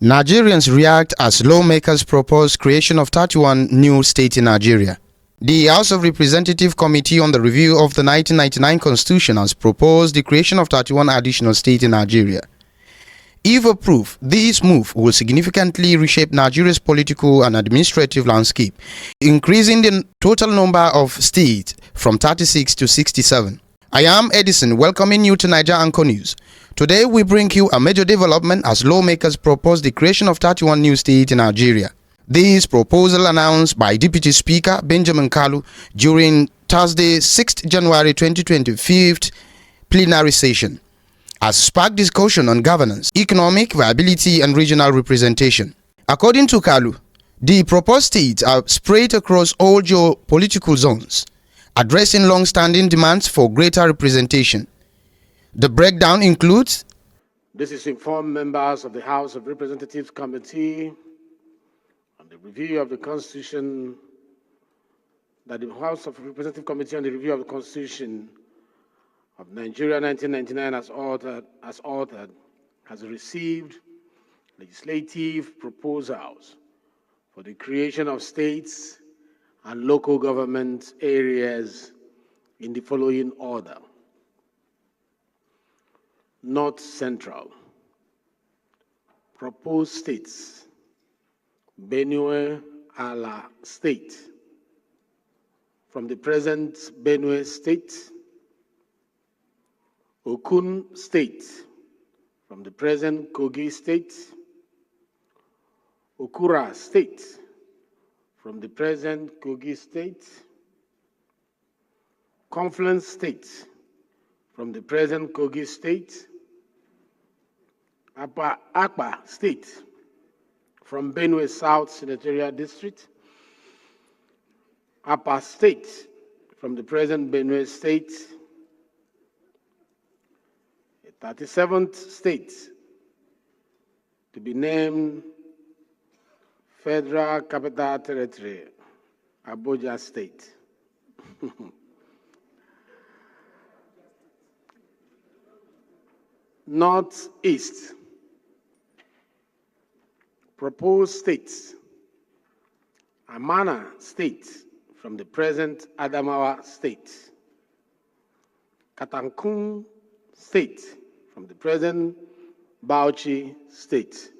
Nigerians react as lawmakers propose creation of 31 new states in Nigeria. The House of Representatives Committee on the Review of the 1999 Constitution has proposed the creation of 31 additional states in Nigeria. If approved, this move will significantly reshape Nigeria's political and administrative landscape, increasing the total number of states from 36 to 67. I am Edison, welcoming you to Naija Anchor News. Today we bring you a major development as lawmakers propose the creation of 31 new states in Nigeria. This proposal, announced by Deputy Speaker Benjamin Kalu during Thursday, 6th January 2025 plenary session, has sparked discussion on governance, economic viability and regional representation. According to Kalu, the proposed states are spread across all geopolitical zones, addressing long-standing demands for greater representation. The breakdown includes: this is informed members of the House of Representatives Committee on the Review of the Constitution that the House of Representatives Committee on the Review of the Constitution of Nigeria 1999 has received legislative proposals for the creation of states and local government areas in the following order. North Central. Proposed states: Benue Ala State, from the present Benue State; Okun State, from the present Kogi State; Okura State, from the present Kogi State; Confluence State, from the present Kogi State; Akpa State, from Benue South Senatorial District; Apa State, from the present Benue State; a 37th state to be named Federal Capital Territory, Abuja State. Northeast. Proposed states: Amana State, from the present Adamawa State; Katankun State, from the present Bauchi State;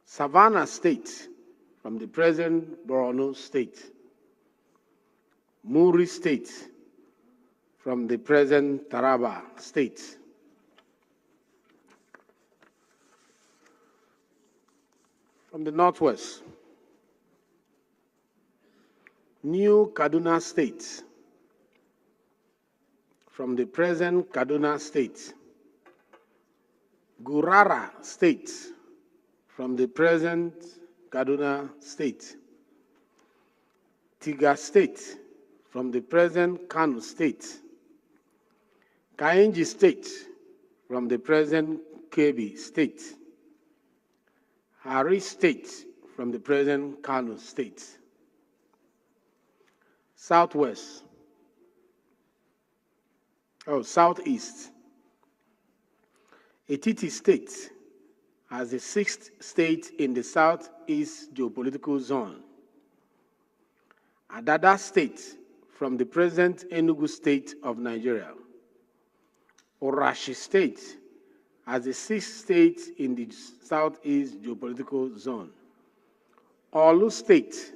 Savannah State, from the present Borno State; Muri State, from the present Taraba State. From the Northwest, New Kaduna State, from the present Kaduna State; Gurara State, from the present Kaduna State; Tiga State, from the present Kano State; Kainji State, from the present Kebbi State; Hari State, from the present Kano State. Southeast. Etiti State as the 6th state in the Southeast geopolitical zone. Adada State, from the present Enugu State of Nigeria. Orashi State as the 6th state in the Southeast geopolitical zone. Olu State,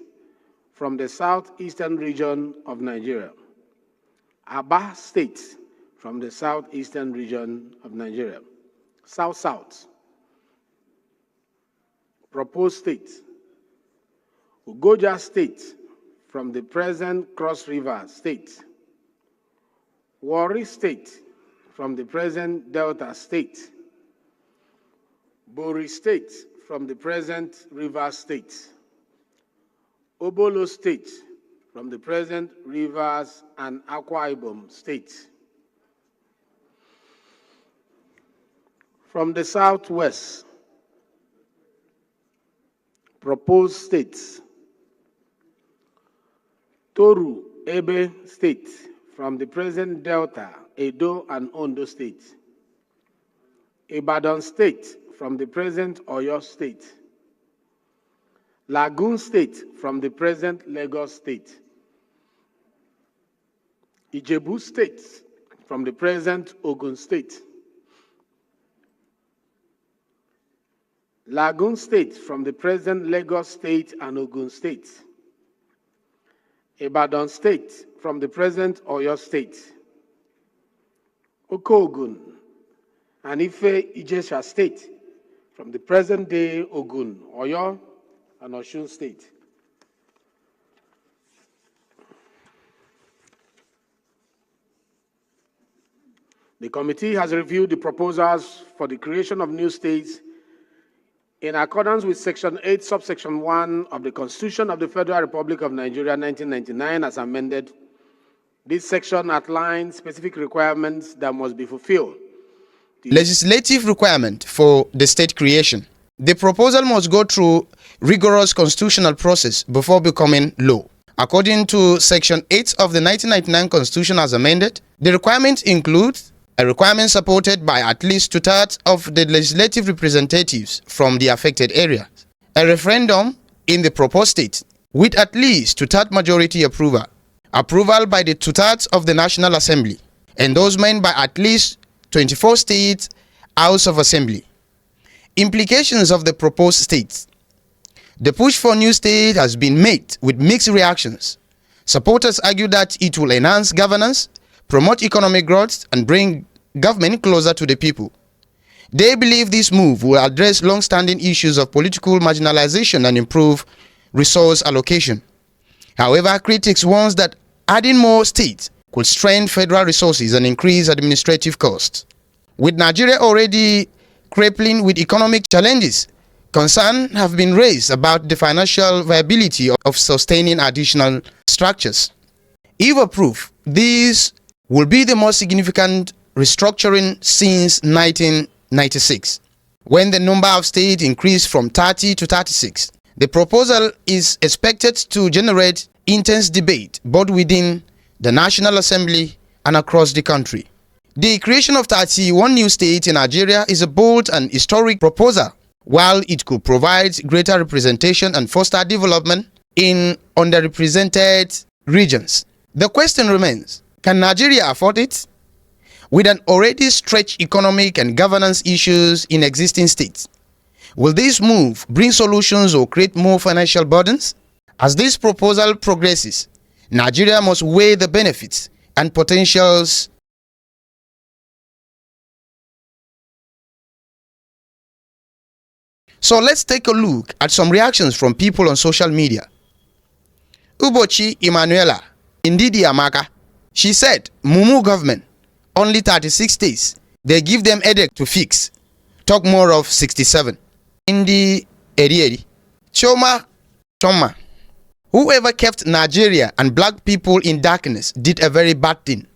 from the southeastern region of Nigeria. Aba State, from the southeastern region of Nigeria. South-South. Proposed state: Ugoja State, from the present Cross River State. Warri State, from the present Delta State. Bori State, from the present Rivers State. Obolo State, from the present Rivers and Akwa Ibom State. From the Southwest, proposed states: Toru Ebe State, from the present Delta, Edo and Ondo State. Ibadan State, from the present Oyo State, Lagoon State from the present Lagos State, Ijebu State from the present Ogun State, Lagoon State from the present Lagos State and Ogun State, Ibadan State from the present Oyo State, Okogun and Ife Ijesha State from the present-day Ogun, Oyo, and Osun State. The committee has reviewed the proposals for the creation of new states in accordance with Section 8, Subsection 1 of the Constitution of the Federal Republic of Nigeria, 1999, as amended. This section outlines specific requirements that must be fulfilled. The legislative requirement for the state creation. The proposal must go through rigorous constitutional process before becoming law. According to Section 8 of the 1999 Constitution as amended, the requirements include a requirement supported by at least 2/3 of the legislative representatives from the affected area, a referendum in the proposed state with at least 2/3 majority approval by the 2/3 of the National Assembly, endorsement by at least 24 state House of Assembly. Implications of the proposed states. The push for new state has been met with mixed reactions. Supporters argue that it will enhance governance, promote economic growth, and bring government closer to the people. They believe this move will address long-standing issues of political marginalization and improve resource allocation. However, critics warn that adding more states could strain federal resources and increase administrative costs. With Nigeria already grappling with economic challenges, concerns have been raised about the financial viability of sustaining additional structures. If approved, these will be the most significant restructuring since 1996, when the number of states increased from 30 to 36. The proposal is expected to generate intense debate both within the National Assembly and across the country. The creation of 31 new states in Nigeria is a bold and historic proposal. While it could provide greater representation and foster development in underrepresented regions, the question remains, can Nigeria afford it? With an already stretched economic and governance issues in existing states, will this move bring solutions or create more financial burdens? As this proposal progresses, Nigeria must weigh the benefits and potentials. So let's take a look at some reactions from people on social media. Ubochi Emanuela Indidi Amaka, she said, Mumu government, only 36 days. They give them headache to fix. Talk more of 67. Indi Erieri. Choma Toma. Whoever kept Nigeria and black people in darkness did a very bad thing.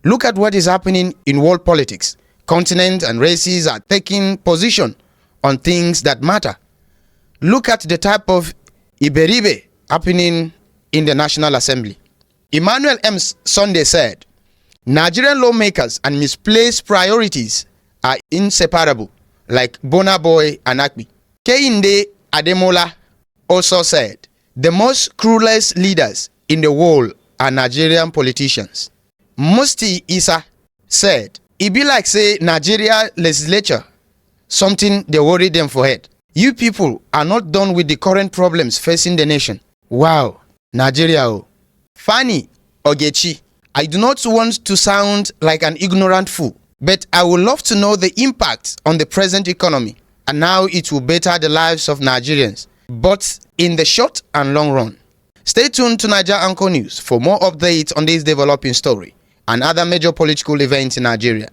Look at what is happening in world politics. Continents and races are taking position on things that matter. Look at the type of Iberibe happening in the National Assembly. Emmanuel M. Sunday said, Nigerian lawmakers and misplaced priorities are inseparable, like Burna Boy and Akpi. Kehinde Ademola also said, the most cruelest leaders in the world are Nigerian politicians. Musti Isa said, it be like say Nigeria legislature, something they worry them for head. You people are not done with the current problems facing the nation. Wow, Nigeria. Oh. Fanny Ogechi, I do not want to sound like an ignorant fool, but I would love to know the impact on the present economy and how it will better the lives of Nigerians, but in the short and long run. Stay tuned to Naija Anchor News for more updates on this developing story and other major political events in Nigeria.